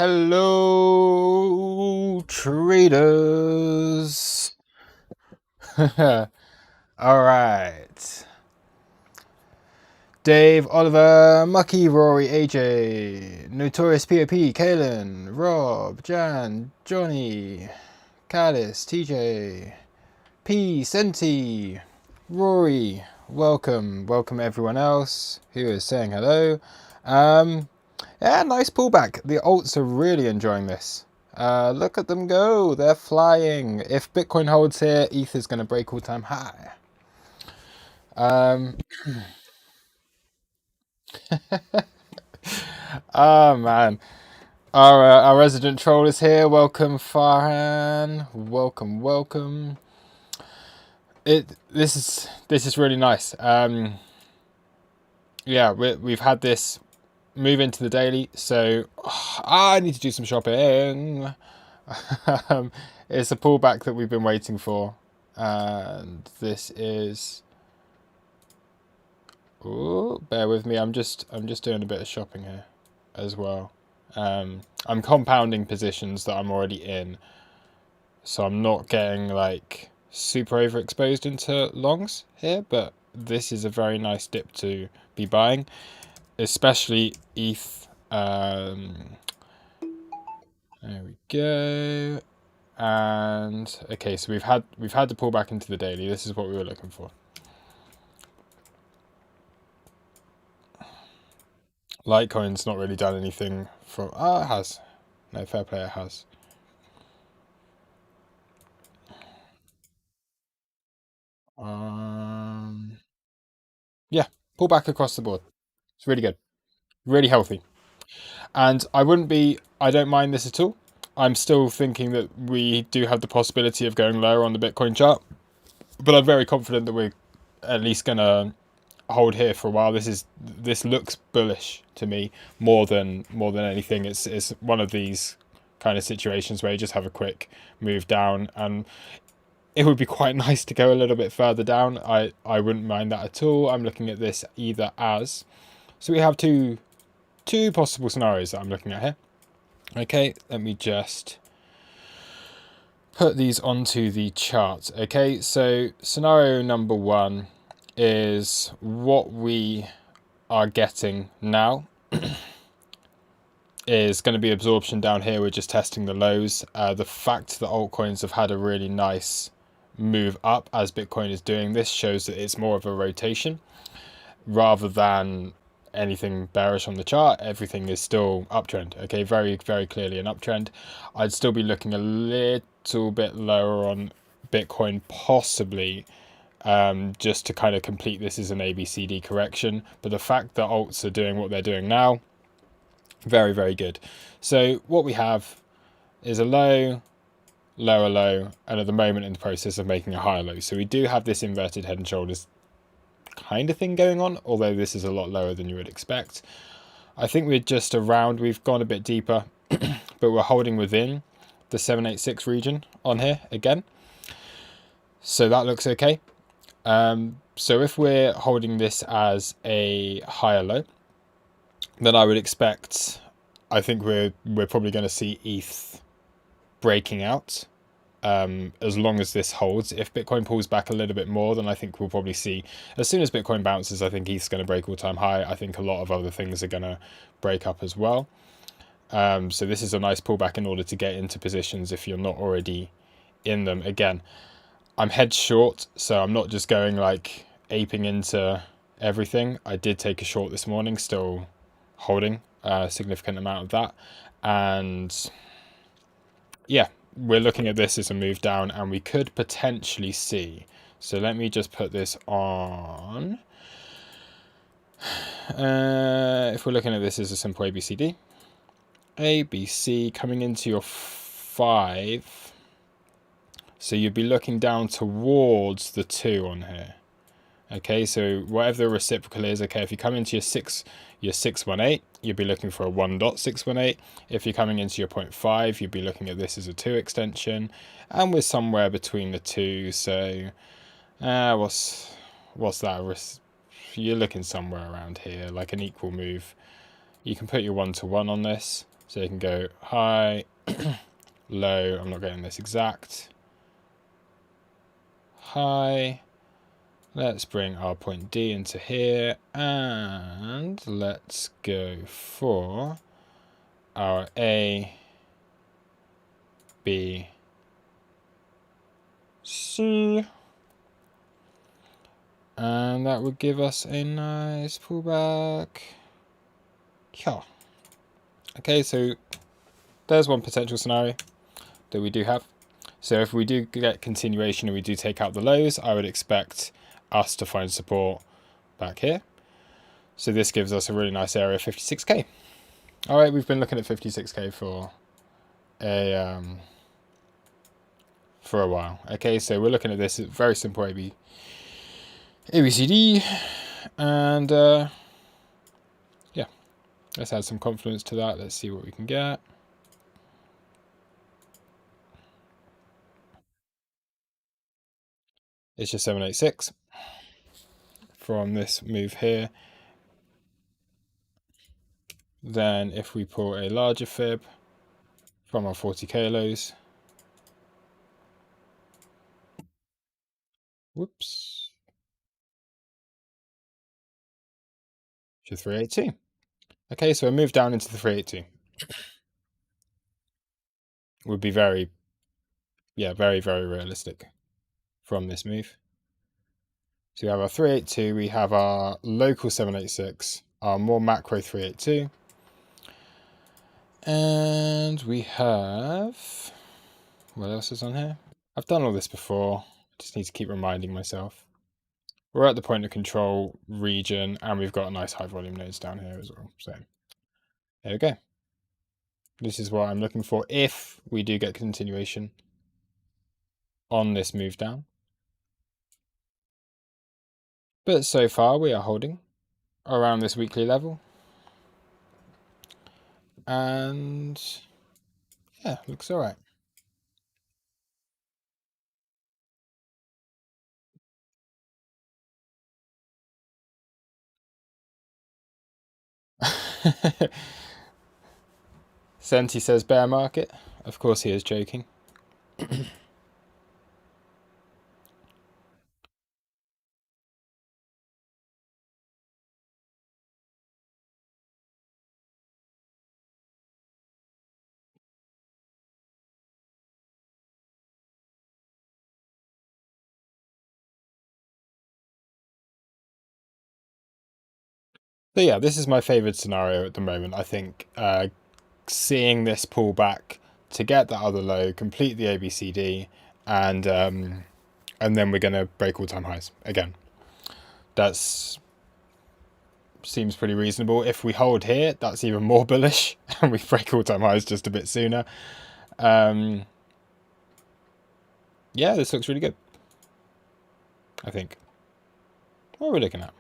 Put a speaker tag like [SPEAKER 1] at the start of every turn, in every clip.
[SPEAKER 1] Hello, traders. All right. Dave, Oliver, Mucky, Rory, AJ, Notorious POP, Kalen, Rob, Jan, Johnny, Caddis, TJ, P, Senti, Rory. Welcome everyone else who is saying hello. Yeah, nice pullback. The alts are really enjoying this. Look at them go. They're flying. If Bitcoin holds here, ETH is going to break all-time high. Oh, man. Our resident troll is here. Welcome, Farhan. Welcome. This is really nice. Yeah, we've had this move into the daily, so I need to do some shopping. It's a pullback that we've been waiting for, and this is. Oh, bear with me. I'm just doing a bit of shopping here, as well. I'm compounding positions that I'm already in, so I'm not getting like super overexposed into longs here. But this is a very nice dip to be buying, especially ETH. There we go. And okay, so we've had the pullback into the daily. This is what we were looking for. Litecoin's not really done anything from. It has. No, fair play, it has. Yeah, pullback across the board. It's really good, really healthy, and I don't mind this at all. I'm still thinking that we do have the possibility of going lower on the Bitcoin chart, but I'm very confident that we're at least gonna hold here for a while. This looks bullish to me more than anything. It's one of these kind of situations where you just have a quick move down, and it would be quite nice to go a little bit further down. I wouldn't mind that at all. I'm looking at this either as, so we have two possible scenarios that I'm looking at here. Okay, let me just put these onto the chart. Okay, so scenario number one is what we are getting now is going to be absorption down here. We're just testing the lows. The fact that altcoins have had a really nice move up as Bitcoin is doing this shows that it's more of a rotation rather than anything bearish on the chart. Everything is still uptrend. Okay, very clearly an uptrend. I'd still be looking a little bit lower on Bitcoin, possibly, just to kind of complete this as an ABCD correction. But the fact that alts are doing what they're doing now, very good. So what we have is a low, lower low, and at the moment in the process of making a higher low. So we do have this inverted head and shoulders kind of thing going on, although this is a lot lower than you would expect. I think we're just around, we've gone a bit deeper, but we're holding within the 786 region on here again. So that looks okay. So if we're holding this as a higher low, then I would expect, I think we're probably going to see ETH breaking out, as long as this holds. If Bitcoin pulls back a little bit more, then I think we'll probably see, as soon as Bitcoin bounces, I think ETH's going to break all-time high. I think a lot of other things are going to break up as well. So this is a nice pullback in order to get into positions if you're not already in them. Again, I'm hedged short, so I'm not just going like aping into everything. I did take a short this morning, still holding a significant amount of that, and yeah, we're looking at this as a move down, and we could potentially see, so let me just put this on, if we're looking at this as a simple ABCD, ABC coming into your 5, so you'd be looking down towards the 2 on here. Okay, so whatever the reciprocal is, okay, if you come into your 618, you'd be looking for a 1.618. If you're coming into your 0.5, you'd be looking at this as a 2 extension, and we're somewhere between the two. So what's that? You're looking somewhere around here, like an equal move. You can put your 1-to-1 on this, So you can go high, low, I'm not getting this exact, high. Let's bring our point D into here, and let's go for our A, B, C. And that would give us a nice pullback. Yeah. Okay, so there's one potential scenario that we do have. So if we do get continuation and we do take out the lows, I would expect us to find support back here. So this gives us a really nice area, 56k. All right, we've been looking at 56k for a while. Okay, so we're looking at this very simple ABCD, and yeah, let's add some confidence to that. Let's see what we can get. It's just 786 from this move here. Then if we pull a larger fib from our 40k lows, whoops, to 382. Okay, so a move down into the 382 would be very, very realistic from this move. So we have our 382, we have our local 786, our more macro 382, and we have, what else is on here? I've done all this before, just need to keep reminding myself. We're at the point of control region, and we've got a nice high volume nodes down here as well. So there we go. This is what I'm looking for if we do get continuation on this move down. But so far we are holding around this weekly level. And yeah, looks all right. Senti says bear market. Of course he is joking. But yeah, this is my favorite scenario at the moment. I think seeing this pullback to get that other low, complete the ABCD, and then we're going to break all-time highs again. That's seems pretty reasonable. If we hold here, that's even more bullish, and we break all-time highs just a bit sooner. Yeah, this looks really good, I think. What are we looking at?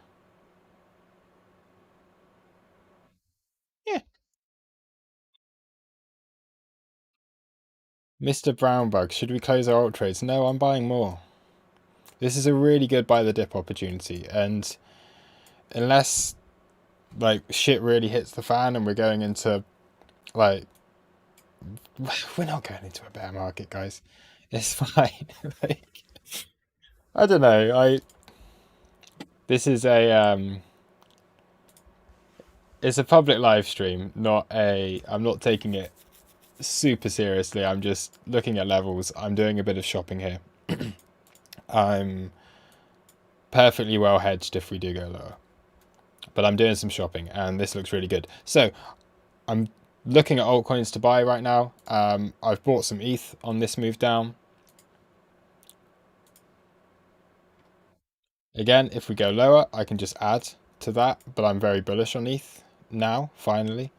[SPEAKER 1] Yeah. Mr. Brownbug, should we close our alt trades? No, I'm buying more. This is a really good buy the dip opportunity, and unless like shit really hits the fan and we're going into like we're not going into a bear market, guys. It's fine. Like, I don't know. This is it's a public live stream, I'm not taking it super seriously. I'm just looking at levels. I'm doing a bit of shopping here. I'm perfectly well hedged if we do go lower, but I'm doing some shopping, and this looks really good. So I'm looking at altcoins to buy right now. I've bought some ETH on this move down. Again, if we go lower, I can just add to that, but I'm very bullish on ETH now, finally.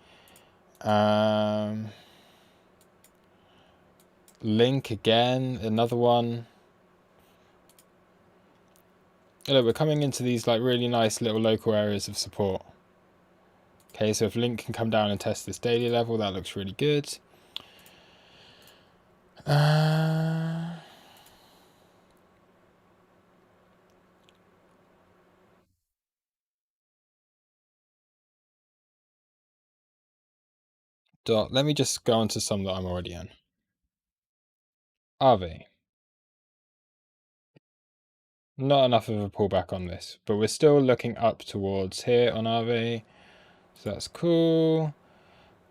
[SPEAKER 1] Link again, another one. Look, we're coming into these like really nice little local areas of support. Okay, so if Link can come down and test this daily level, that looks really good. Dot. Let me just go on to some that I'm already in. RV. Not enough of a pullback on this, but we're still looking up towards here on RV. So that's cool.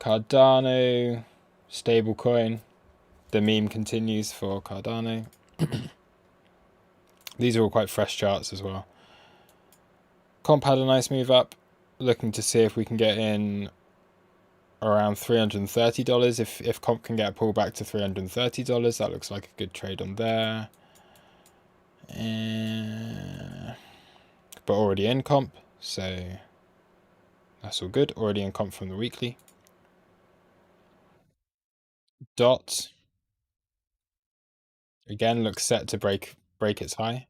[SPEAKER 1] Cardano, stablecoin. The meme continues for Cardano. These are all quite fresh charts as well. Comp had a nice move up. Looking to see if we can get in around $330. If comp can get a pullback to $330, that looks like a good trade on there. But already in comp, so that's all good. Already in comp from the weekly. Dot again looks set to break its high.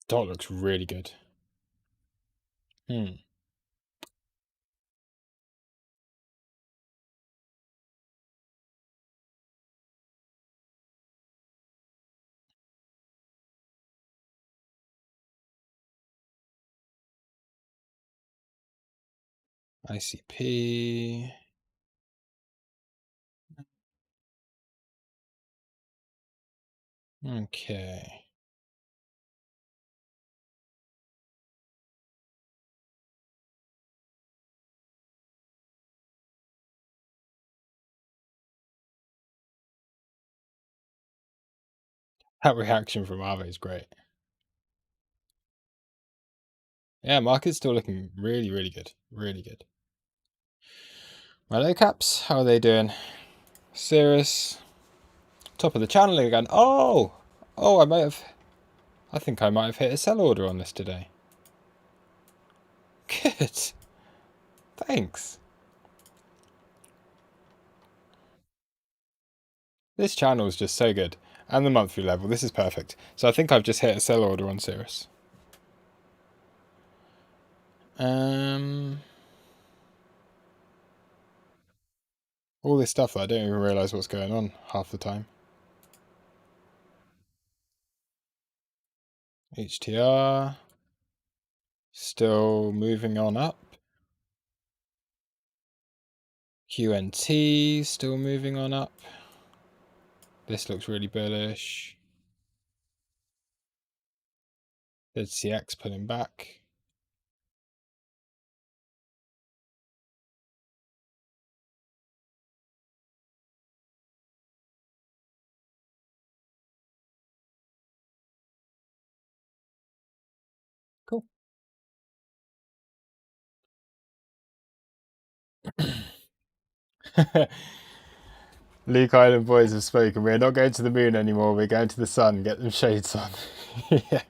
[SPEAKER 1] Dot looks really good. ICP. Okay. That reaction from Aave is great. Yeah, market's still looking really, really good. Really good. My low caps, how are they doing? Cirrus. Top of the channel again. Oh, I think I might have hit a sell order on this today. Good. Thanks. This channel is just so good. And the monthly level, this is perfect. So I think I've just hit a sell order on Cirrus. All this stuff that I don't even realise what's going on half the time. HTR. Still moving on up. QNT still moving on up. This looks really bullish. ZCX pulling back. Cool. Luke Island boys have spoken. We're not going to the moon anymore. We're going to the sun. Get them shades on. Yeah.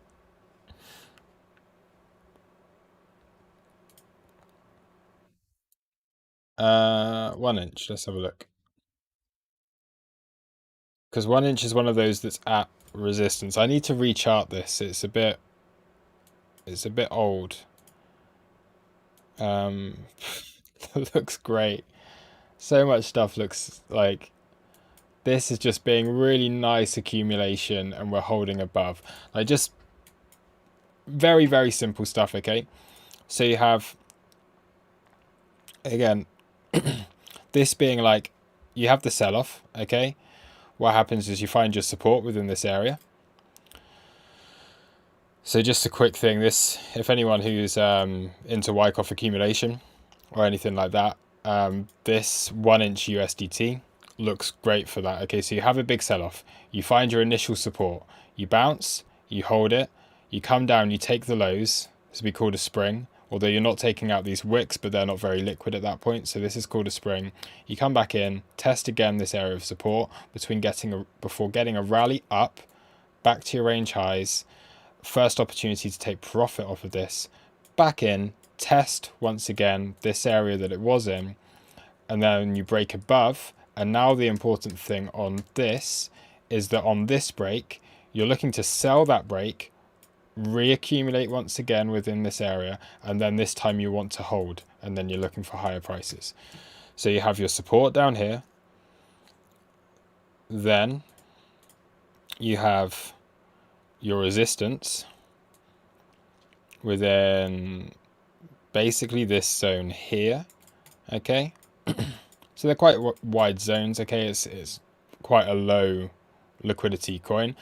[SPEAKER 1] 1 inch. Let's have a look. Because 1 inch is one of those that's at resistance. I need to rechart this. It's a bit old. Looks great. So much stuff looks like this is just being really nice accumulation, and we're holding above. Like, just very, very simple stuff. Okay, so you have, again, this being like, you have the sell-off. Okay, what happens is you find your support within this area. So just a quick thing, this, if anyone who's into Wyckoff accumulation or anything like that, this 1 inch USDT looks great for that. Okay, so you have a big sell-off, you find your initial support, you bounce, you hold it, you come down, you take the lows. This would be called a spring, although you're not taking out these wicks, but they're not very liquid at that point, so this is called a spring. You come back in, test again this area of support before getting a rally up back to your range highs. First opportunity to take profit off of this, back in, test once again this area that it was in, and then you break above. And now the important thing on this is that on this break, you're looking to sell that break, reaccumulate once again within this area, and then this time you want to hold, and then you're looking for higher prices. So you have your support down here, then you have your resistance within basically this zone here, okay? So they're quite wide zones, okay? It's quite a low liquidity coin,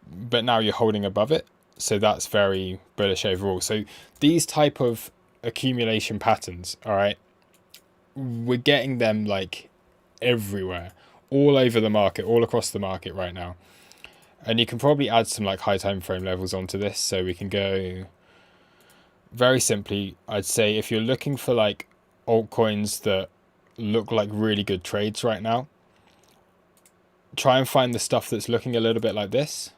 [SPEAKER 1] but now you're holding above it, so that's very bullish overall. So these type of accumulation patterns, all right, we're getting them like everywhere, all over the market, all across the market right now. And you can probably add some like high time frame levels onto this, so we can go very simply. I'd say if you're looking for like altcoins that look like really good trades right now, try and find the stuff that's looking a little bit like this.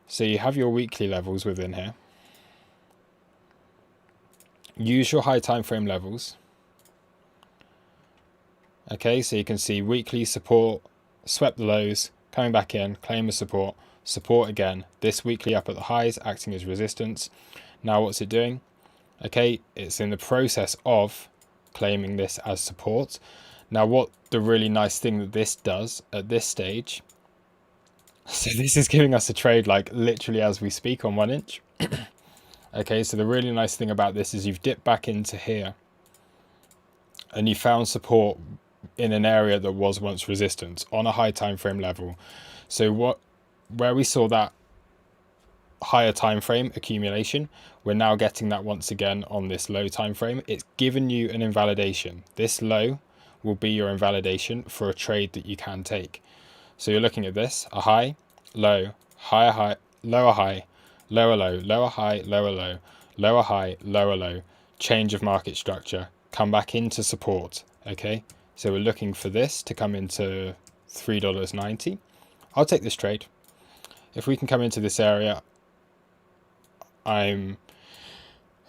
[SPEAKER 1] So you have your weekly levels within here. Use your high time frame levels. Okay, so you can see weekly support, swept the lows, coming back in, claim a support, support again, this weekly up at the highs, acting as resistance. Now what's it doing? Okay, it's in the process of claiming this as support. Now what the really nice thing that this does at this stage, so this is giving us a trade like literally as we speak on 1 inch. Okay, so the really nice thing about this is you've dipped back into here and you found support in an area that was once resistance on a high time frame level. So where we saw that higher time frame accumulation, we're now getting that once again on this low time frame. It's given you an invalidation. This low will be your invalidation for a trade that you can take. So you're looking at this, a high, low, higher high, lower high, lower low, lower high, lower low, lower high, lower low, change of market structure, come back into support. Okay, so we're looking for this to come into $3.90. I'll take this trade. If we can come into this area, in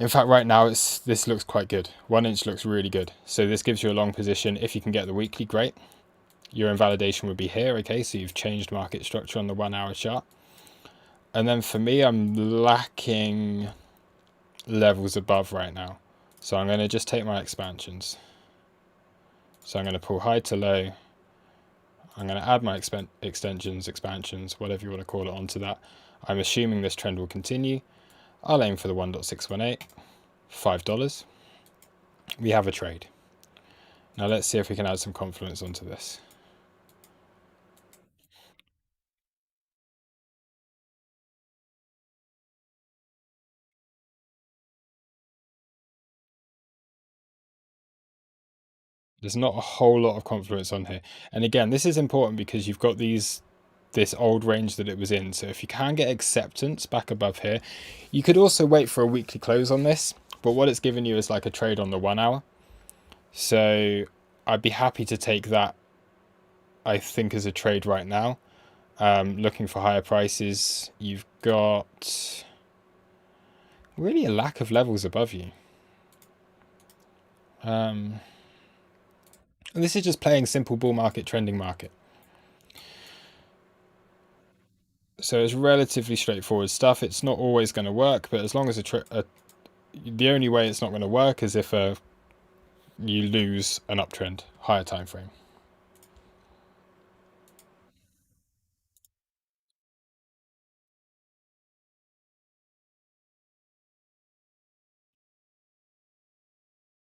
[SPEAKER 1] fact right now this looks quite good. 1 inch looks really good. So this gives you a long position. If you can get the weekly, great. Your invalidation would be here, okay? So you've changed market structure on the 1 hour chart. And then for me, I'm lacking levels above right now. So I'm going to just take my expansions. So I'm going to pull high to low. I'm going to add my extensions, expansions, whatever you want to call it, onto that. I'm assuming this trend will continue. I'll aim for the 1.618, $5. We have a trade. Now let's see if we can add some confluence onto this. There's not a whole lot of confluence on here. And again, this is important because you've got this old range that it was in. So if you can get acceptance back above here, you could also wait for a weekly close on this. But what it's given you is like a trade on the 1 hour. So I'd be happy to take that, I think, as a trade right now. Looking for higher prices. You've got really a lack of levels above you. And this is just playing simple bull market, trending market. So it's relatively straightforward stuff. It's not always going to work, but as long as the only way it's not going to work is if you lose an uptrend, higher time frame.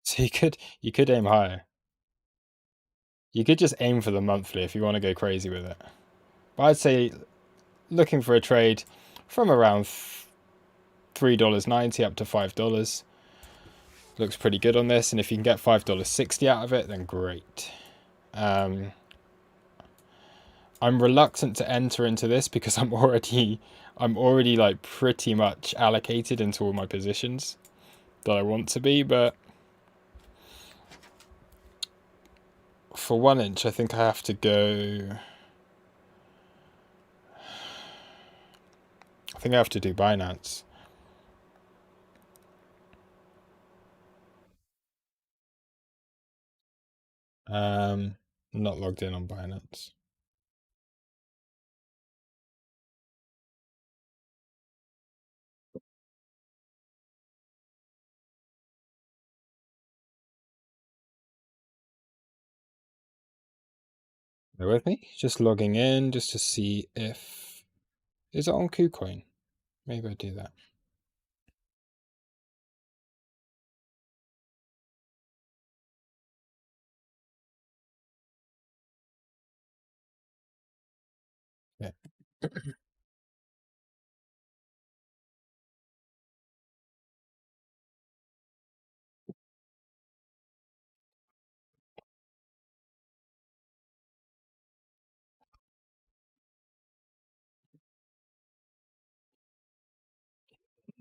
[SPEAKER 1] So you could aim higher. You could just aim for the monthly if you want to go crazy with it. But I'd say looking for a trade from around $3.90 up to $5 looks pretty good on this. And if you can get $5.60 out of it, then great. I'm reluctant to enter into this because I'm already like pretty much allocated into all my positions that I want to be, but for 1 inch I think I have to go, I think I have to do Binance. Not logged in on Binance. Bear with me, just logging in just to see if, is it on KuCoin? Maybe I do that. Yeah.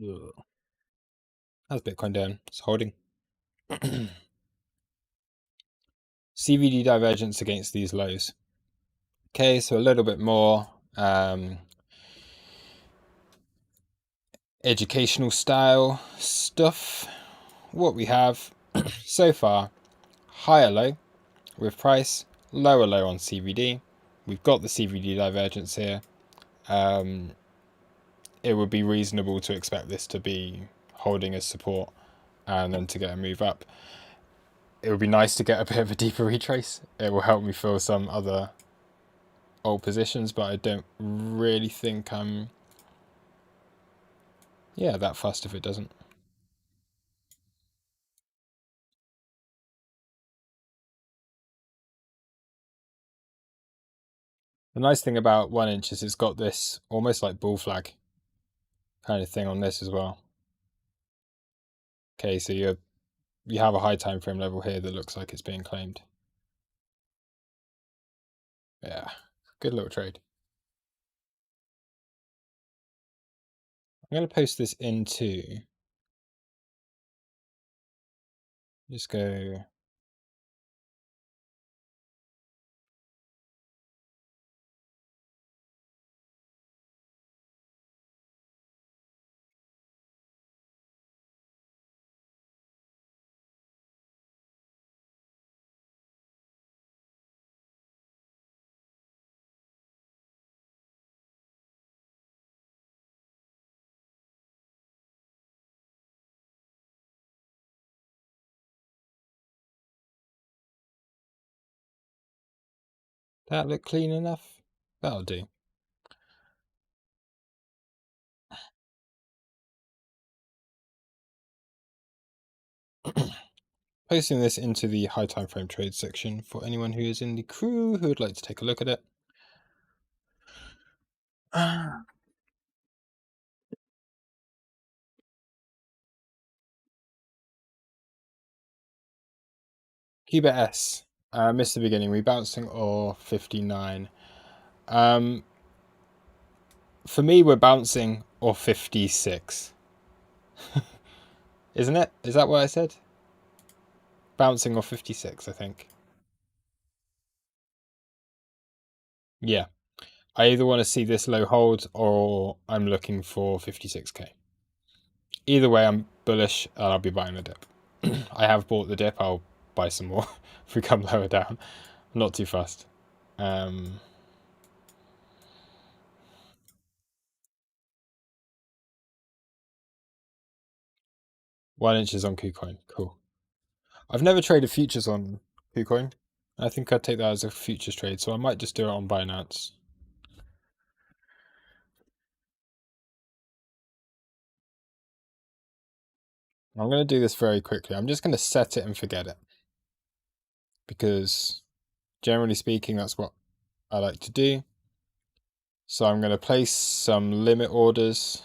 [SPEAKER 1] Ugh. How's Bitcoin doing? It's holding. CVD divergence against these lows. Okay, so a little bit more educational style stuff. What we have so far, higher low with price, lower low on CVD. We've got the CVD divergence here. It would be reasonable to expect this to be holding as support and then to get a move up. It would be nice to get a bit of a deeper retrace. It will help me fill some other old positions, but I don't really think I'm that fussed if it doesn't. The nice thing about 1 inch is it's got this almost like bull flag kind of thing on this as well. Okay, so you have a high time frame level here that looks like it's being claimed. Yeah, good little trade. I'm going to post this into, just go, that look clean enough? That'll do. Posting this into the high time frame trade section for anyone who is in the crew who would like to take a look at it. Qbit S, missed the beginning, rebouncing or 59. For me, we're bouncing or 56. Isn't it? Is that what I said? Bouncing or 56, I think. Yeah. I either want to see this low hold or I'm looking for 56k. Either way, I'm bullish and I'll be buying the dip. I have bought the dip. I'll buy some more if we come lower down. I'm not too fast. 1 inch is on KuCoin. Cool. I've never traded futures on KuCoin. I think I'd take that as a futures trade, so I might just do it on Binance. I'm going to do this very quickly. I'm just going to set it and forget it. Because generally speaking, that's what I like to do. So I'm going to place some limit orders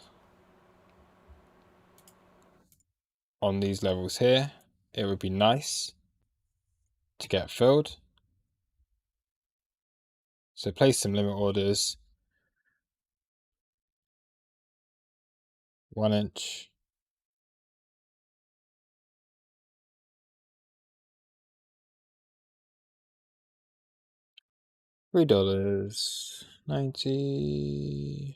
[SPEAKER 1] on these levels here. It would be nice to get filled. So place some limit orders. 1 inch. $3.90.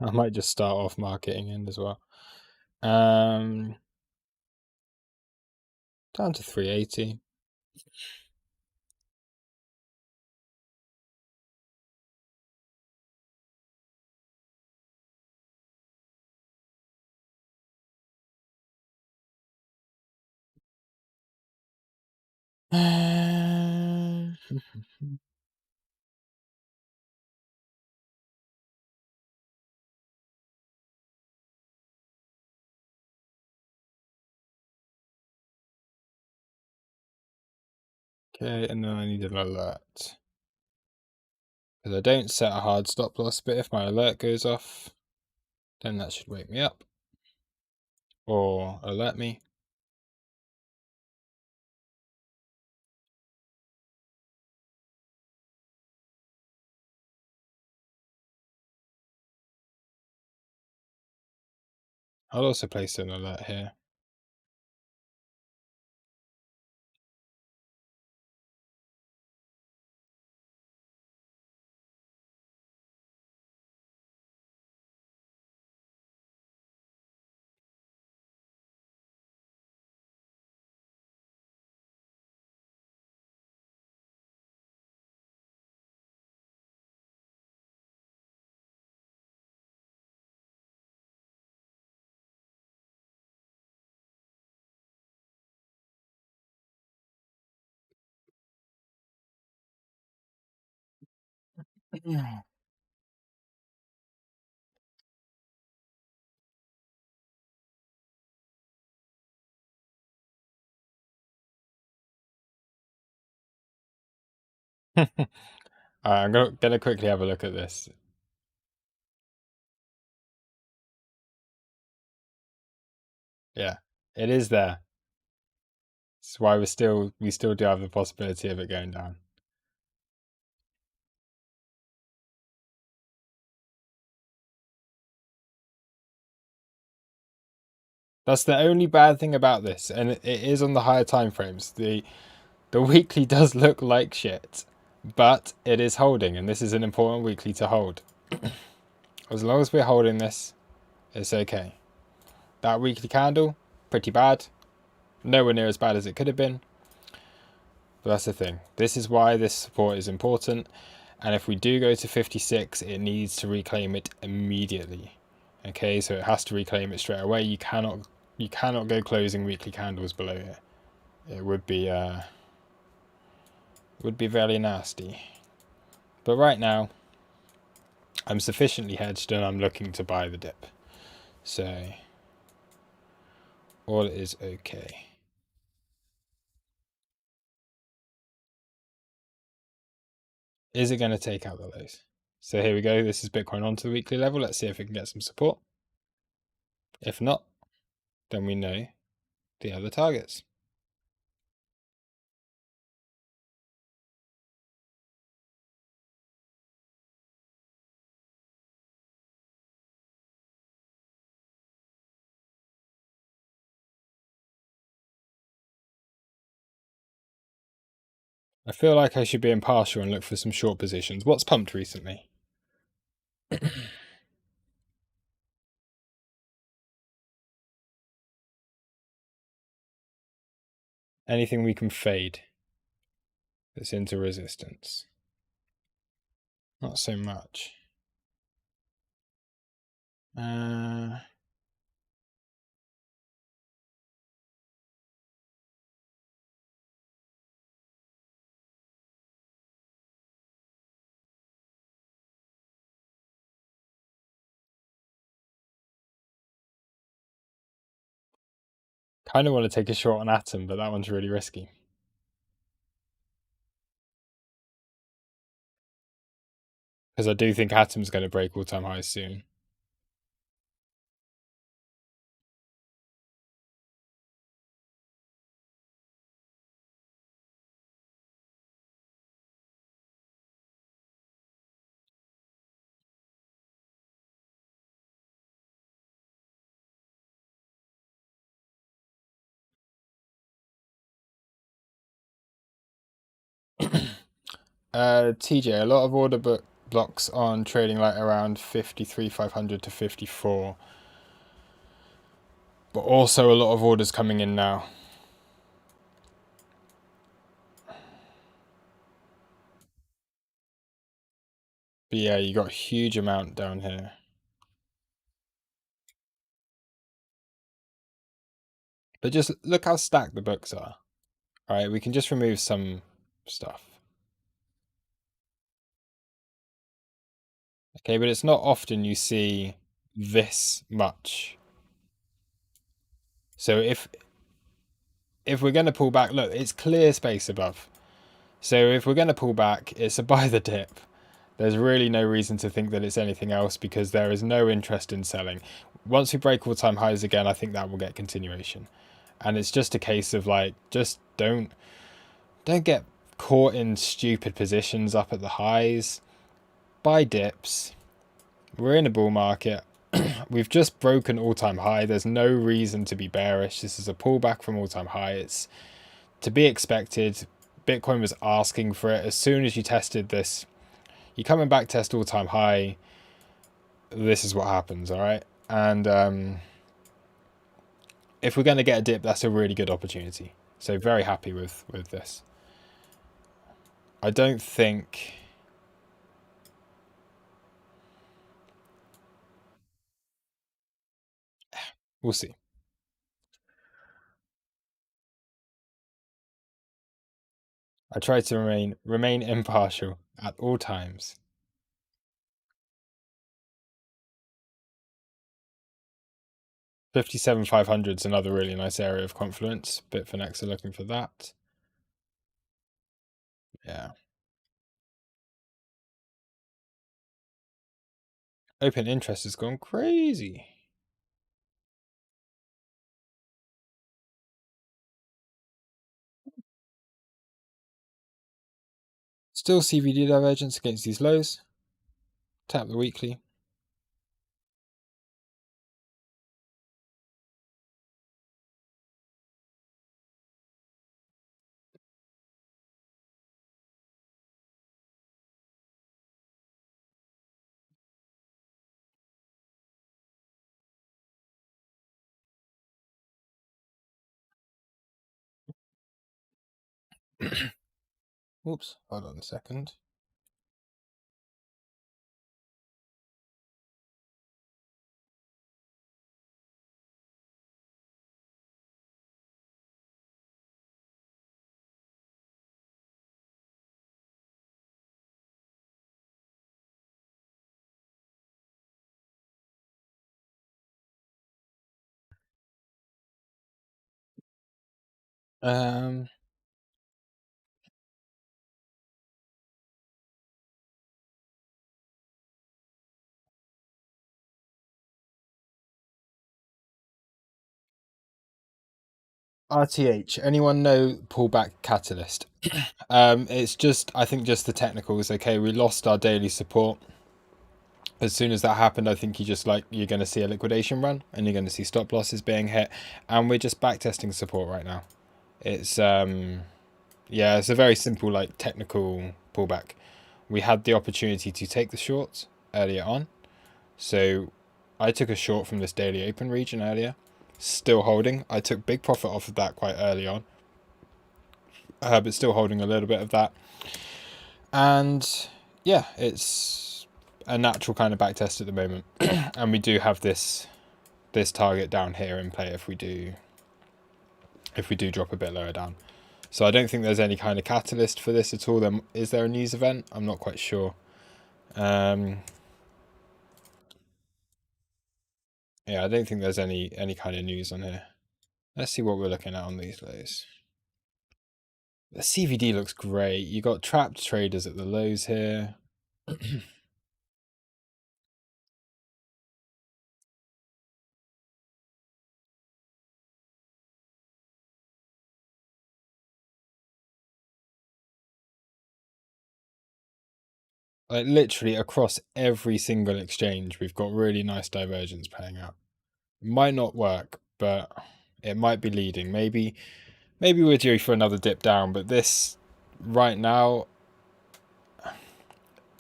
[SPEAKER 1] I might just start off marketing in as well. Down to 380. Okay, and then I need an alert. Because I don't set a hard stop loss, but if my alert goes off, then that should wake me up. Or alert me. I'll also place an alert here. I'm gonna quickly have a look at this. Yeah, it is there. That's why we still do have the possibility of it going down. That's the only bad thing about this, and it is on the higher time frames. The weekly does look like shit, but it is holding, and this is an important weekly to hold. As long as we're holding this, it's okay. That weekly candle, pretty bad. Nowhere near as bad as it could have been. But that's the thing. This is why this support is important. And if we do go to 56, it needs to reclaim it immediately. Okay, so it has to reclaim it straight away. You cannot go closing weekly candles below it. It would be very nasty. But right now, I'm sufficiently hedged and I'm looking to buy the dip. So all is okay. Is it going to take out the lows? So here we go. This is Bitcoin onto the weekly level. Let's see if it can get some support. If not, then we know the other targets. I feel like I should be impartial and look for some short positions. What's pumped recently? Anything we can fade that's into resistance? Not so much. Kind of want to take a short on Atom, but that one's really risky. Because I do think Atom's going to break all-time highs soon. TJ, a lot of order blocks on trading like around 53,500 to 54. But also a lot of orders coming in now. But yeah, you got a huge amount down here. But just look how stacked the books are. Alright, we can just remove some stuff. Okay, but it's not often you see this much. So if we're going to pull back, look, it's clear space above. So if we're going to pull back, it's a buy the dip. There's really no reason to think that it's anything else because there is no interest in selling. Once we break all-time highs again, I think that will get continuation. And it's just a case of like, just don't get caught in stupid positions up at the highs. Buy dips. We're in a bull market. We've just broken all-time high. There's no reason to be bearish. This is a pullback from all-time high. It's to be expected. Bitcoin was asking for it. As soon as you tested this, you come and back test all-time high, this is what happens, all right? And if we're going to get a dip, that's a really good opportunity. So very happy with this. I don't think... We'll see. I try to remain impartial at all times. 57,500 is another really nice area of confluence. Bitfinex are looking for that. Yeah. Open interest has gone crazy. Still CVD divergence against these lows. Tap the weekly. Oops, hold on a second. RTH. Anyone know pullback catalyst? It's just, I think, just the technicals. Okay, we lost our daily support. As soon as that happened, I think you're going to see a liquidation run, and you're going to see stop losses being hit, and we're just backtesting support right now. It's yeah, it's a very simple like technical pullback. We had the opportunity to take the shorts earlier on, so I took a short from this daily open region earlier, still holding. I took big profit off of that quite early on, but still holding a little bit of that. And yeah, it's a natural kind of back test at the moment. And we do have this target down here in play if we do drop a bit lower down. So I don't think there's any kind of catalyst for this at all. Is there a news event? I'm not quite sure. Yeah, I don't think there's any kind of news on here. Let's see what we're looking at on these lows. The CVD looks great. You got trapped traders at the lows here. Like literally across every single exchange, we've got really nice divergence playing out. It might not work, but it might be leading. Maybe we're due for another dip down, but this right now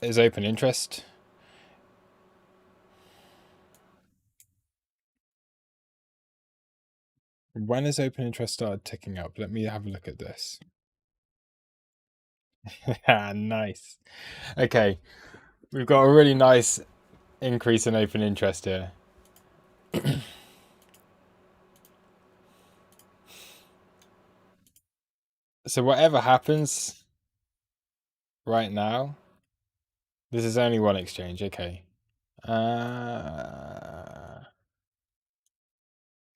[SPEAKER 1] is open interest. When has open interest started ticking up? Let me have a look at this. Nice. Okay, we've got a really nice increase in open interest here. So whatever happens right now, this is only one exchange, okay. And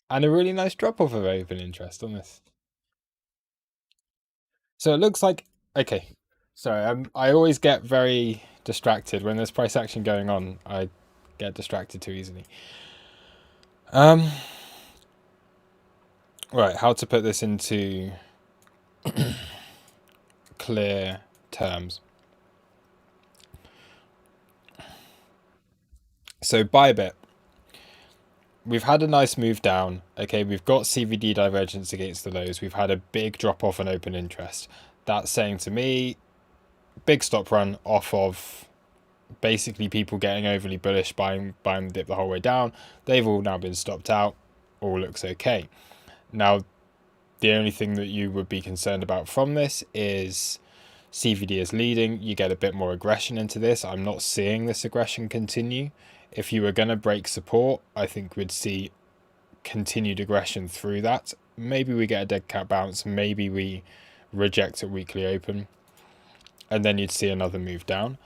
[SPEAKER 1] a really nice drop off of open interest on this. So it looks like, okay, sorry, I always get very distracted when there's price action going on. I get distracted too easily. Right, how to put this into clear terms. So Bybit, we've had a nice move down. Okay, we've got CVD divergence against the lows. We've had a big drop off in open interest. That's saying to me, big stop run off of basically people getting overly bullish, buying the dip the whole way down. They've all now been stopped out. All looks okay. Now, the only thing that you would be concerned about from this is CVD is leading. You get a bit more aggression into this. I'm not seeing this aggression continue. If you were going to break support, I think we'd see continued aggression through that. Maybe we get a dead cat bounce. Maybe we reject at weekly open. And then you'd see another move down.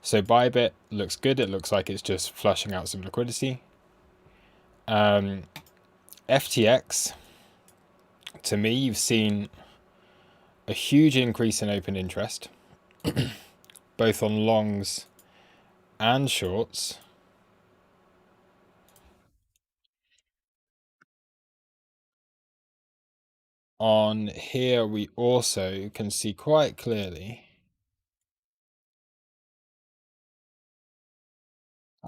[SPEAKER 1] So Bybit looks good. It looks like it's just flushing out some liquidity. FTX, to me, you've seen a huge increase in open interest, both on longs and shorts. On here, we also can see quite clearly.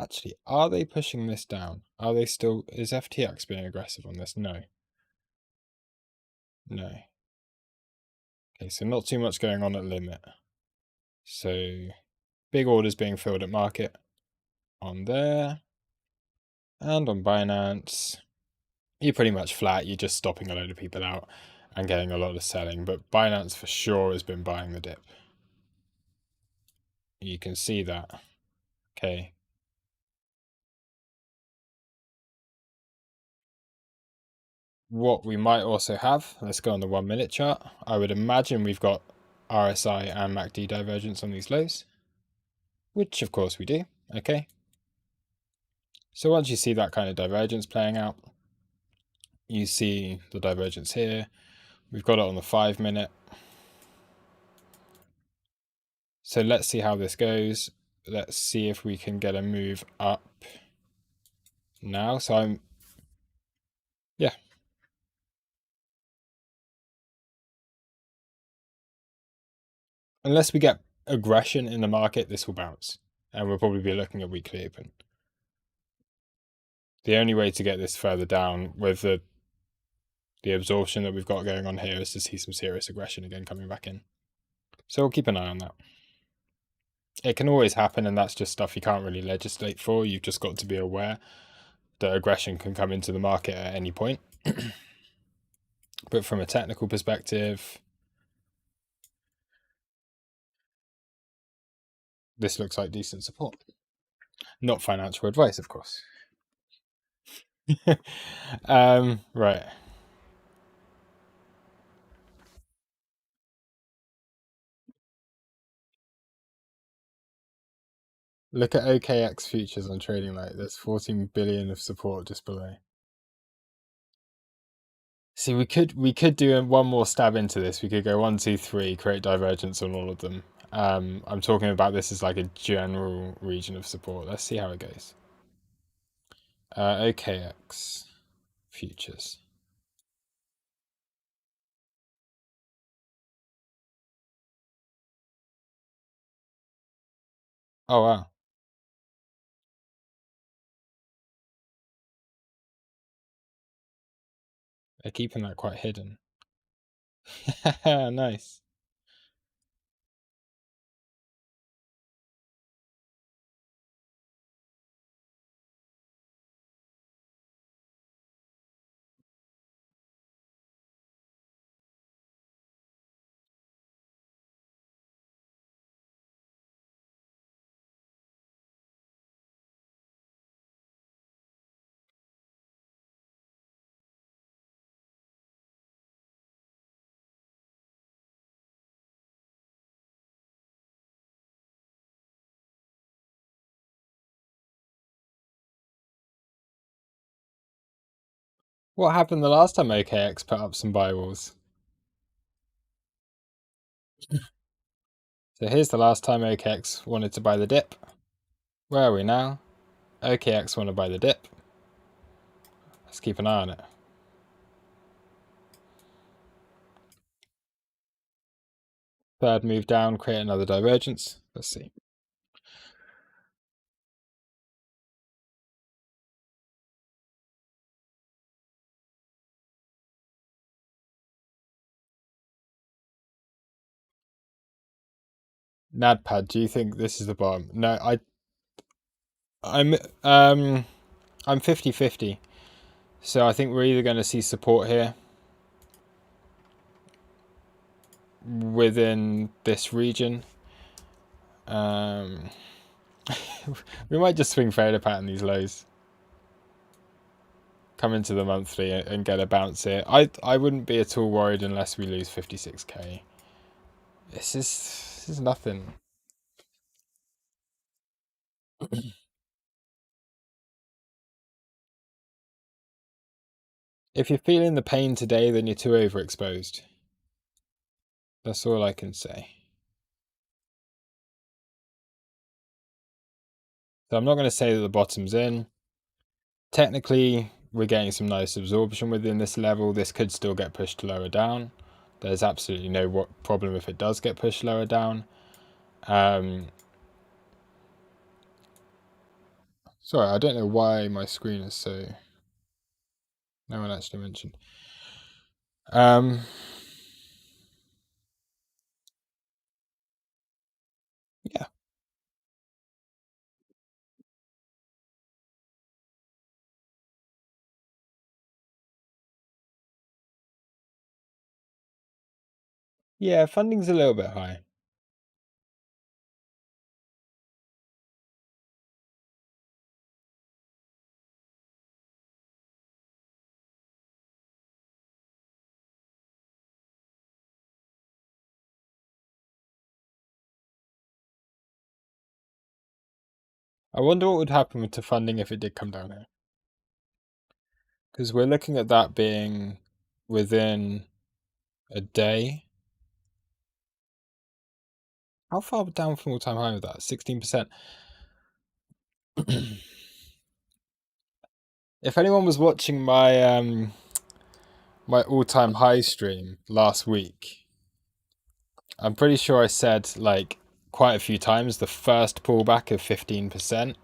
[SPEAKER 1] Actually, are they pushing this down? Are they still... Is FTX being aggressive on this? No. No. Okay, so not too much going on at limit. So big orders being filled at market on there. And on Binance, you're pretty much flat. You're just stopping a load of people out and getting a lot of selling. But Binance for sure has been buying the dip. You can see that. Okay. What we might also have, let's go on the 1 minute chart. I would imagine we've got RSI and MACD divergence on these lows, which of course we do. Okay. So once you see that kind of divergence playing out, you see the divergence here. We've got it on the 5 minute. So let's see how this goes. Let's see if we can get a move up now. So yeah. Unless we get aggression in the market, this will bounce. And we'll probably be looking at weekly open. The only way to get this further down with the absorption that we've got going on here is to see some serious aggression again coming back in. So we'll keep an eye on that. It can always happen, and that's just stuff you can't really legislate for. You've just got to be aware that aggression can come into the market at any point. But from a technical perspective, this looks like decent support. Not financial advice, of course. Right. Look at OKX futures on Trading Light. There's 14 billion of support just below. See, we could do one more stab into this. We could go 1, 2, 3, create divergence on all of them. I'm talking about this as like a general region of support. Let's see how it goes. OKX futures. Oh wow, they're keeping that quite hidden. Nice. What happened the last time OKX put up some buy walls? So here's the last time OKX wanted to buy the dip. Where are we now? OKX want to buy the dip. Let's keep an eye on it. Third move down, create another divergence. Let's see. NADPAD, do you think this is the bottom? No, I'm 50-50. So I think we're either going to see support here within this region. We might just swing failure pattern these lows. Come into the monthly and get a bounce here. I wouldn't be at all worried unless we lose 56k. This is nothing. If you're feeling the pain today, then you're too overexposed. That's all I can say. So I'm not going to say that the bottom's in. Technically, we're getting some nice absorption within this level. This could still get pushed lower down. There's absolutely no problem if it does get pushed lower down. Sorry, I don't know why my screen is so... No one actually mentioned. Yeah. Yeah, funding's a little bit high. I wonder what would happen to funding if it did come down here. Because we're looking at that being within a day. How far down from all-time high was that? 16%. If anyone was watching my my all-time high stream last week, I'm pretty sure I said like quite a few times the first pullback of 15%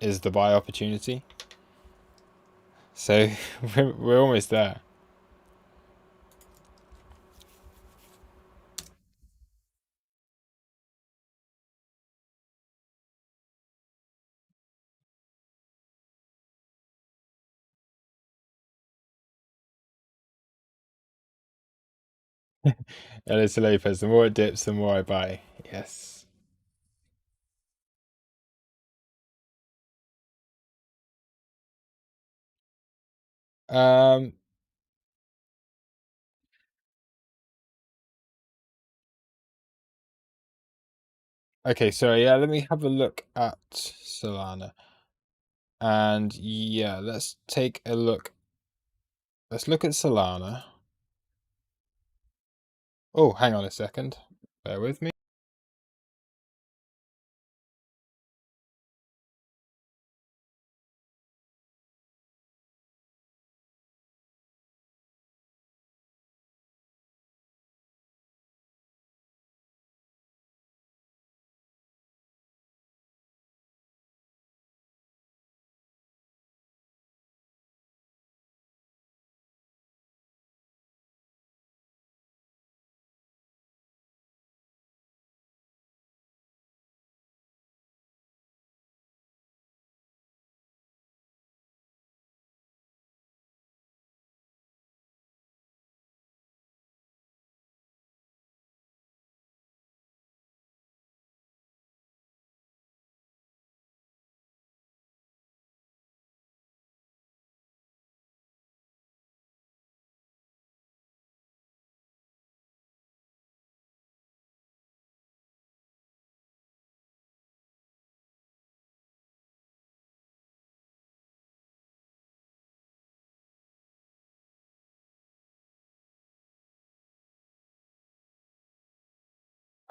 [SPEAKER 1] is the buy opportunity. So we're almost there. Elisa Lopez, the more it dips, the more I buy. Yes. Okay, so yeah, let me have a look at Solana. And yeah, let's take a look. Let's look at Solana. Oh, hang on a second. Bear with me.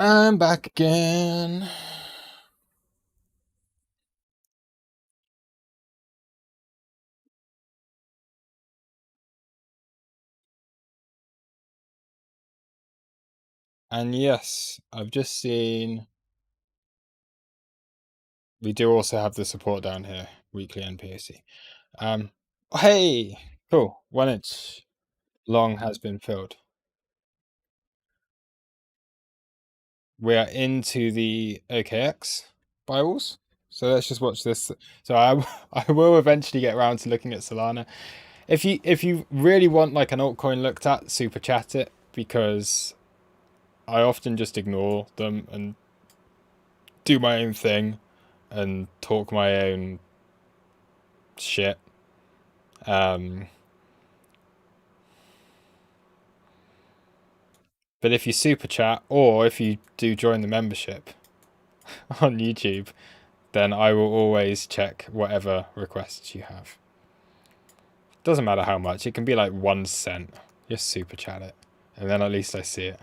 [SPEAKER 1] I'm back again. And yes, I've just seen we do also have the support down here, weekly NPAC. Hey, cool. 1 inch long has been filled. We are into the OKX Bibles. So let's just watch this. So I will eventually get around to looking at Solana. If you really want like an altcoin looked at, super chat it, because I often just ignore them and do my own thing and talk my own shit. But if you super chat or if you do join the membership on YouTube, then I will always check whatever requests you have. Doesn't matter how much. It can be like 1 cent. Just super chat it. And then at least I see it.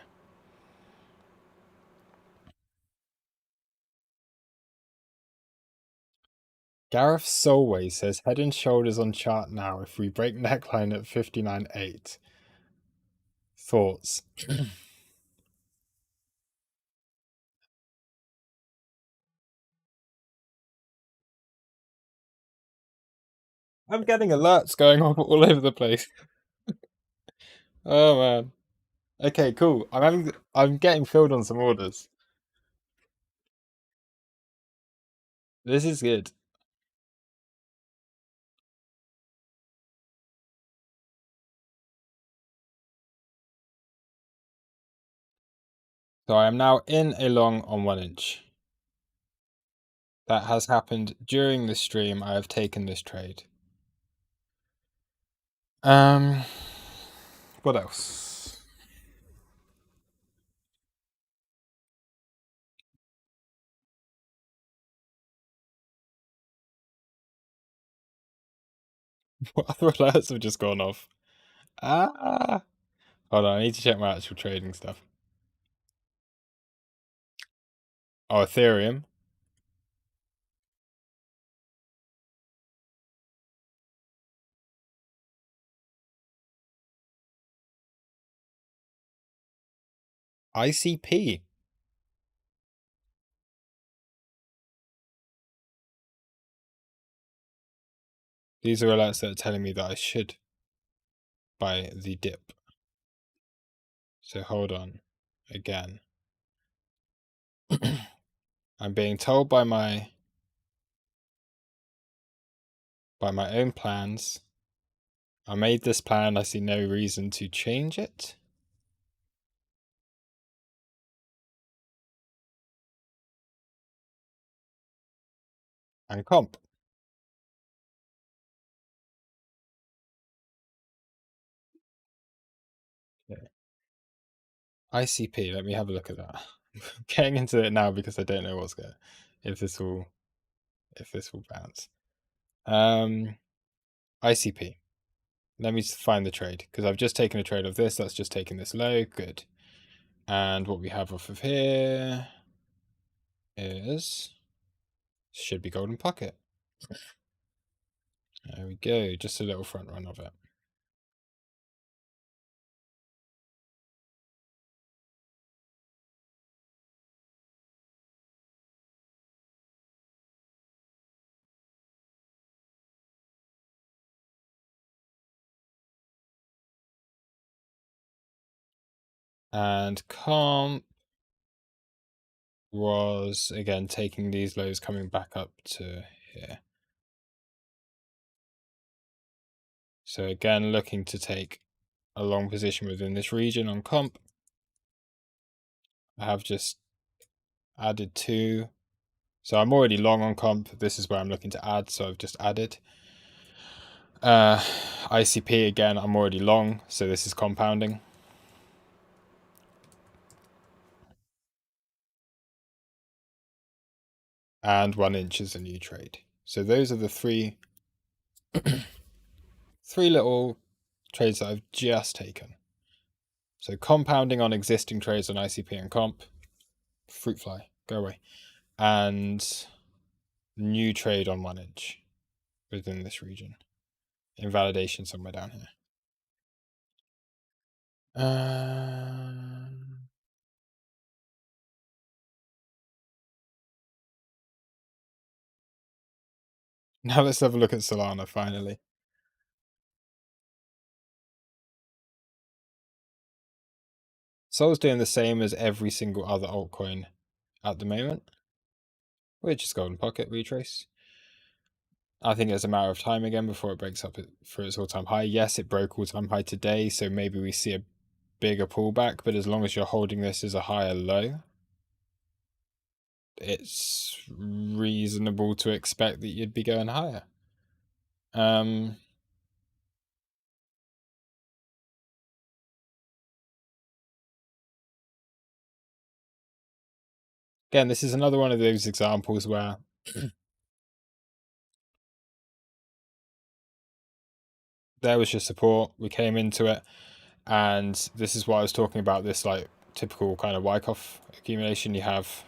[SPEAKER 1] Gareth Solway says head and shoulders on chart now if we break neckline at 59.8. Thoughts? I'm getting alerts going on all over the place. Oh man. Okay, cool. I'm getting filled on some orders. This is good. So I am now in a long on 1 inch. That has happened during the stream. I have taken this trade. What else? What other alerts have just gone off? Ah, hold on. I need to check my actual trading stuff. Oh, Ethereum. ICP. These are alerts that are telling me that I should buy the dip. So hold on. Again. I'm being told by my own plans. I made this plan. I see no reason to change it. And comp. Okay. ICP. Let me have a look at that. I'm getting into it now because I don't know what's going. If this will bounce. ICP. Let me find the trade because I've just taken a trade of this. That's just taking this low. Good. And what we have off of here is should be golden pocket. There we go. Just a little front run of it. And comp was again taking these lows coming back up to here. So again, looking to take a long position within this region on comp. I have just added 2. So I'm already long on comp. This is where I'm looking to add. So I've just added. ICP again, I'm already long. So this is compounding. And 1 inch is a new trade. So those are the three little trades that I've just taken. So compounding on existing trades on ICP and comp, fruit fly, go away. And new trade on 1 inch within this region. Invalidation somewhere down here. Now let's have a look at Solana finally. Sol's doing the same as every single other altcoin at the moment, which is golden pocket retrace. I think it's a matter of time again before it breaks up for its all-time high. Yes, it broke all-time high today, so maybe we see a bigger pullback, but as long as you're holding this as a higher low, it's reasonable to expect that you'd be going higher. Again, this is another one of those examples where there was your support, we came into it, and this is what I was talking about, this like typical kind of Wyckoff accumulation. You have,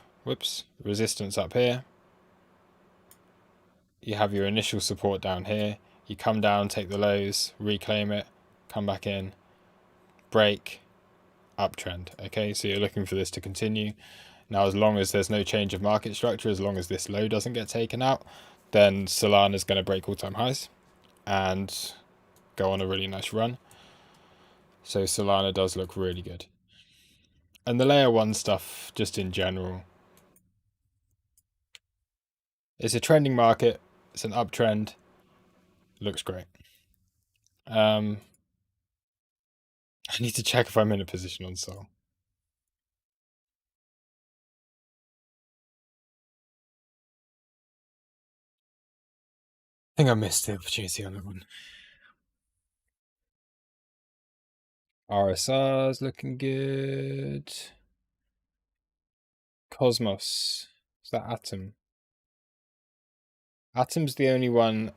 [SPEAKER 1] resistance up here. You have your initial support down here. You come down, take the lows, reclaim it, come back in, break, uptrend. Okay, so you're looking for this to continue. Now, as long as there's no change of market structure, as long as this low doesn't get taken out, then Solana's going to break all-time highs and go on a really nice run. So Solana does look really good. And the layer 1 stuff, just in general, it's a trending market. It's an uptrend. Looks great. I need to check if I'm in a position on Sol. I think I missed the opportunity on that one. RSR's looking good. Cosmos. Is that Atom? Atom's the only one.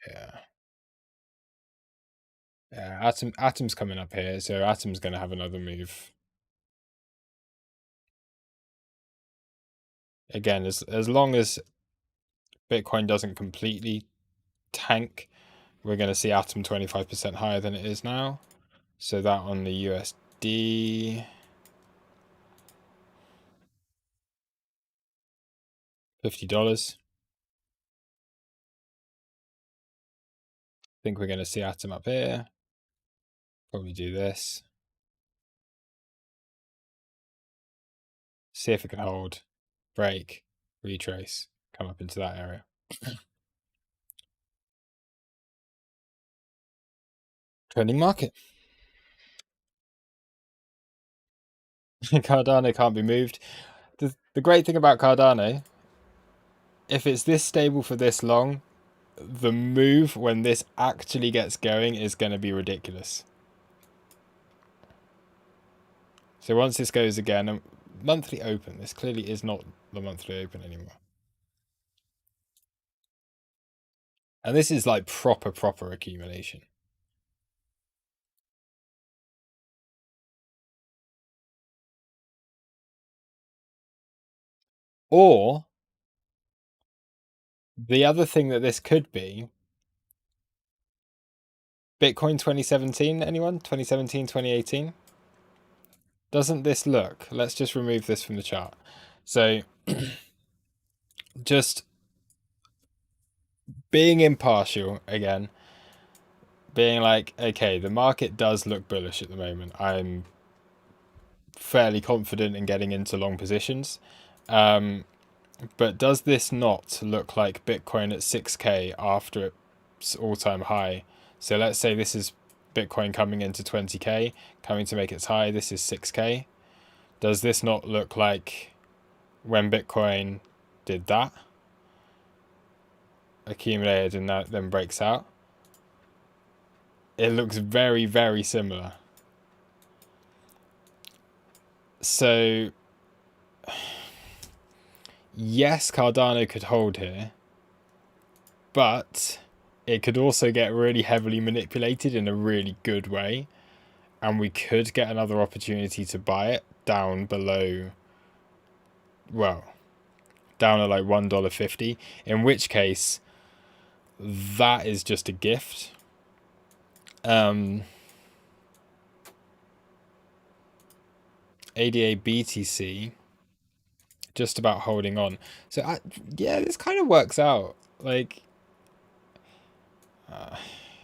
[SPEAKER 1] Yeah. Yeah, Atom's coming up here, so Atom's going to have another move. Again, as long as Bitcoin doesn't completely tank, we're going to see Atom 25% higher than it is now. So that on the USD, $50. I think we're going to see Atom up here. Probably do this. See if it can hold, break, retrace, come up into that area. Trending market. Cardano can't be moved. The great thing about Cardano, if it's this stable for this long, the move when this actually gets going is going to be ridiculous. So once this goes again, monthly open, this clearly is not the monthly open anymore. And this is like proper accumulation. Or the other thing that this could be, Bitcoin 2017, anyone? 2017, 2018? Doesn't this look? Let's just remove this from the chart. So just being impartial again, being like, okay, the market does look bullish at the moment. I'm fairly confident in getting into long positions. But does this not look like Bitcoin at 6K after its all-time high? So let's say this is Bitcoin coming into 20K, coming to make its high. This is 6K. Does this not look like when Bitcoin did that, accumulated and that then breaks out? It looks very similar. So yes, Cardano could hold here, but it could also get really heavily manipulated in a really good way, and we could get another opportunity to buy it down below, well, down at like $1.50, in which case that is just a gift. ADA BTC just about holding on. So yeah, this kind of works out. Like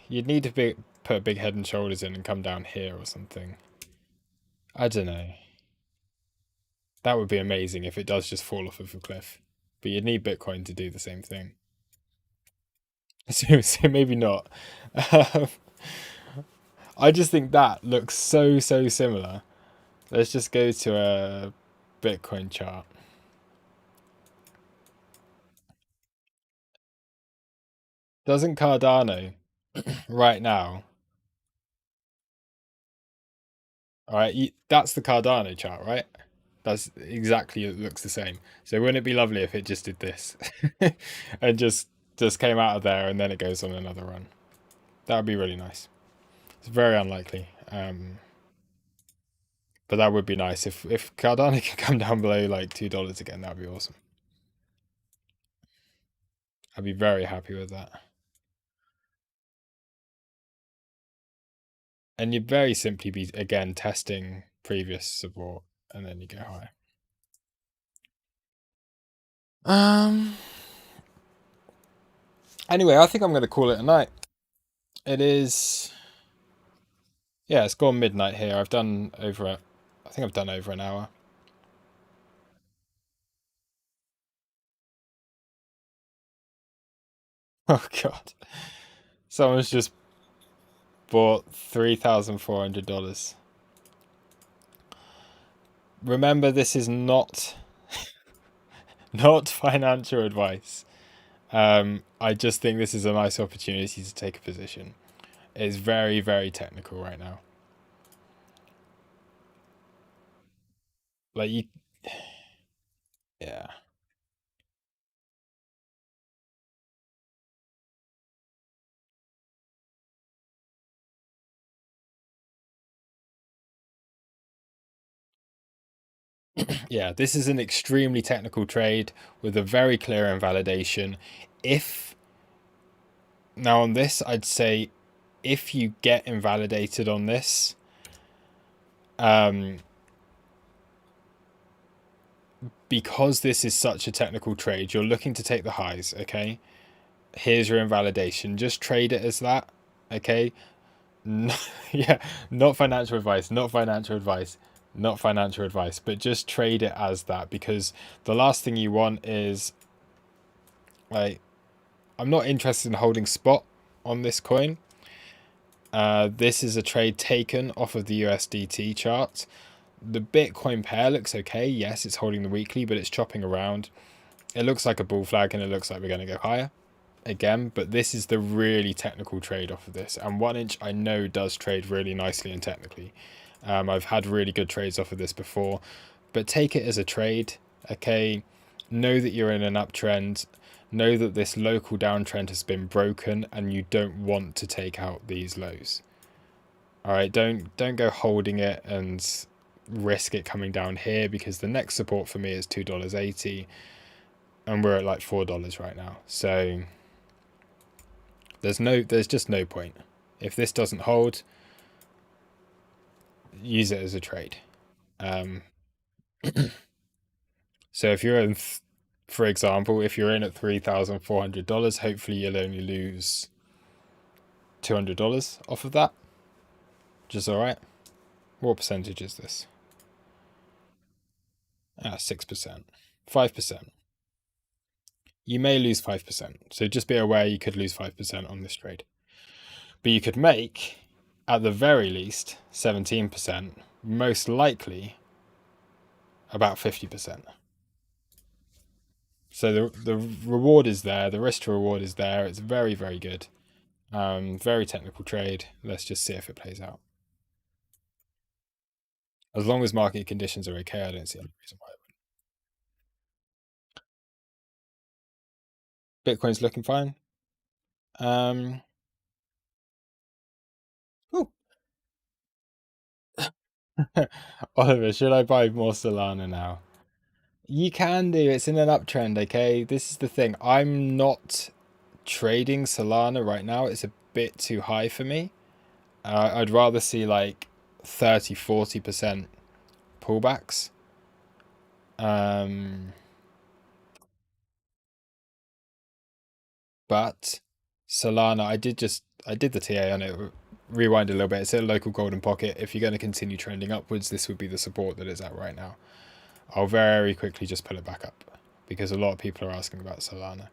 [SPEAKER 1] you'd need to put a big head and shoulders in and come down here or something. I don't know. That would be amazing if it does just fall off of a cliff. But you'd need Bitcoin to do the same thing. So maybe not. Um, I just think that looks so similar. Let's just go to a Bitcoin chart. Doesn't Cardano right now? All right, that's the Cardano chart, right? That's exactly, it looks the same. So wouldn't it be lovely if it just did this and just came out of there and then it goes on another run? That would be really nice. It's very unlikely, but that would be nice if Cardano could come down below like $2 again. That would be awesome. I'd be very happy with that. And you'd very simply be again testing previous support, and then you go higher. Anyway, I think I'm going to call it a night. It is, yeah, it's gone midnight here. I think I've done over an hour. Oh God, someone's just bought $3,400. Remember, this is not financial advice. I just think this is a nice opportunity to take a position. It's very technical right now. Like you, yeah. Yeah, this is an extremely technical trade with a very clear invalidation. If now on this, I'd say if you get invalidated on this, because this is such a technical trade, you're looking to take the highs, okay? Here's your invalidation. Just trade it as that, okay? No, yeah, not financial advice, not financial advice, not financial advice, but just trade it as that, because the last thing you want is like, I'm not interested in holding spot on this coin. This is a trade taken off of the USDT chart. The Bitcoin pair looks okay. Yes, it's holding the weekly, but it's chopping around. It looks like a bull flag, and it looks like we're going to go higher again. But this is the really technical trade off of this. And 1inch, I know, does trade really nicely and technically. I've had really good trades off of this before. But take it as a trade, okay? Know that you're in an uptrend. Know that this local downtrend has been broken, and you don't want to take out these lows. All right, don't go holding it and risk it coming down here, because the next support for me is $2.80, and we're at like $4 right now. So there's just no point. If this doesn't hold, use it as a trade. So if you're in, for example, if you're in at $3,400, hopefully you'll only lose $200 off of that, which is all right. What percentage is this? 6%, 5%. You may lose 5%. So just be aware you could lose 5% on this trade. But you could make, at the very least, 17%, most likely about 50%. So the reward is there, the risk to reward is there. It's very good. Very technical trade. Let's just see if it plays out. As long as market conditions are okay, I don't see any reason why it wouldn't. Bitcoin's looking fine. Um, oh, Oliver, should I buy more Solana now? You can do. It's in an uptrend, okay? This is the thing. I'm not trading Solana right now. It's a bit too high for me. I'd rather see like 30-40% pullbacks. Um, but Solana, I did the TA on it. Rewind a little bit. It's a local golden pocket. If you're going to continue trending upwards, this would be the support that it's at right now. I'll very quickly just pull it back up because a lot of people are asking about Solana.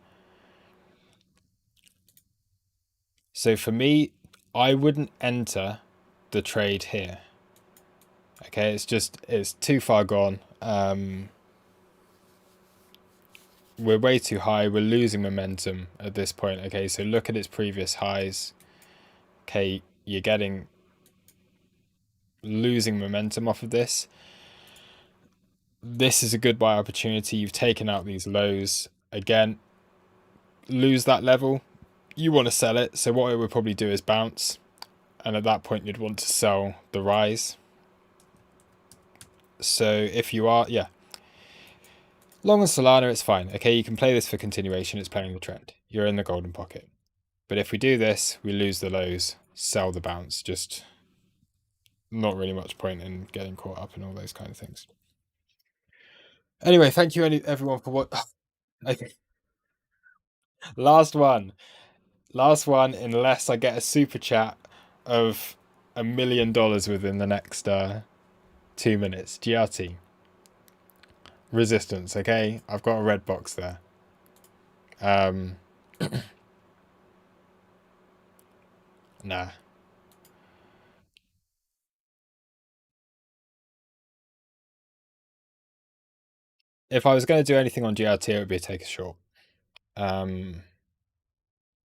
[SPEAKER 1] So for me, I wouldn't enter the trade here. Okay, it's too far gone. We're way too high. We're losing momentum at this point. Okay, so look at its previous highs. Okay, you're losing momentum off of this. This is a good buy opportunity. You've taken out these lows. Again, lose that level. You want to sell it. So what it would probably do is bounce. And at that point, you'd want to sell the rise. So if you are, yeah. Long on Solana, it's fine. Okay, you can play this for continuation. It's playing the trend. You're in the golden pocket. But if we do this, we lose the lows, sell the bounce. Just not really much point in getting caught up in all those kind of things. Anyway, thank you everyone for what. Okay. Last one, unless I get a super chat of $1 million within the next 2 minutes. GRT resistance. Okay, I've got a red box there. Nah. If I was going to do anything on GRT, it would be a take a short. But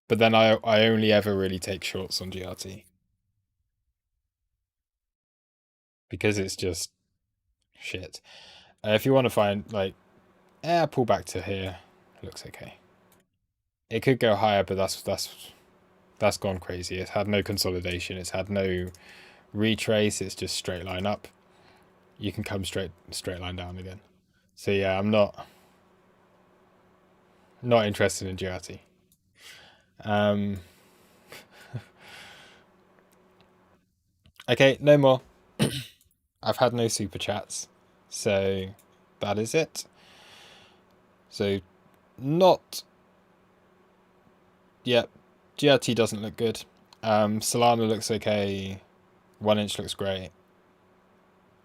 [SPEAKER 1] then I only ever really take shorts on GRT because it's just shit. If you want to find like, pull back to here, looks okay. It could go higher, but that's gone crazy. It's had no consolidation. It's had no retrace. It's just straight line up. You can come straight line down again. So yeah, I'm not interested in GRT. Okay, no more. I've had no super chats, so that is it. So not. Yeah, GRT doesn't look good. Solana looks okay. 1 inch looks great.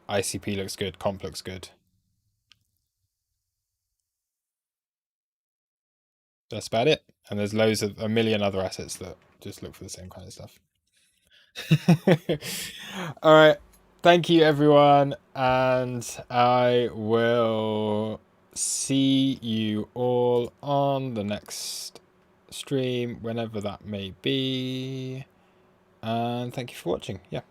[SPEAKER 1] ICP looks good. Comp looks good. That's about it. And there's loads of a million other assets that just look for the same kind of stuff. All right. Thank you, everyone. And I will see you all on the next stream, whenever that may be. And thank you for watching. Yeah.